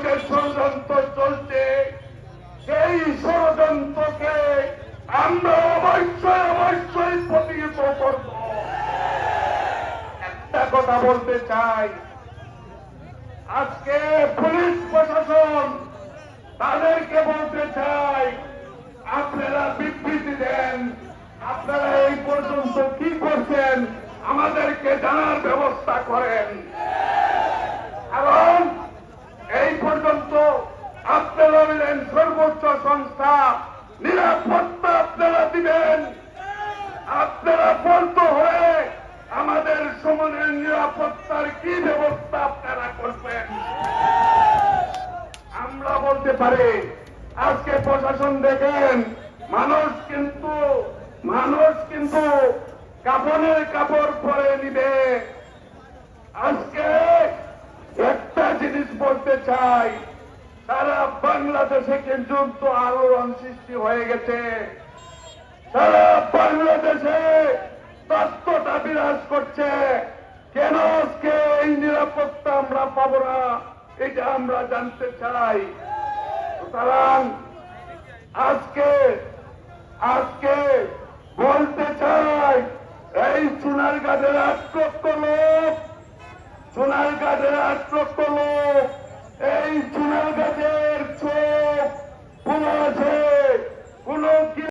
যে ষড়যন্ত্র চলছে সেই ষড়যন্ত্রকে আমরা অবশ্যই প্রতিহত করব। একটা কথা বলতে চাই, আজকে পুলিশ প্রশাসন তাদেরকে বলতে চাই, আপনারা বিবৃতি দেন, আপনারা এই পর্যন্ত কি করছেন আমাদেরকে জানার ব্যবস্থা করেন। কারণ এই পর্যন্ত আপনারা হলেন সর্বোচ্চ সংস্থা, নিরাপত্তা আপনারা দিবেন, আপনারা বলতে হয়ে আমাদের সমানের নিরাপত্তার কি ব্যবস্থা আপনারা করবেন। আমরা বলতে পারি আজকে প্রশাসন দেখেন, মানুষ কিন্তু কাপড়ের কাপড় পরে নিবে। আজকে একটা জিনিস বলতে চাই, সারা বাংলাদেশে কিন্তু আলোড়ন সৃষ্টি হয়ে গেছে। সারা বাংলাদেশে তত্ত্বটা বিরাজ করছে, কেন আজকে এই নিরাপত্তা আমরা পাবো না, এটা আমরা জানতে চাই। সুতরাং আজকে বলতে চাই, এই সোনারগাঁয়ের 8 লক্ষ লোক, সোনারগাঁয়ের 8 লক্ষ লোক, এই সোনারগাঁয়ের চোখ পুরো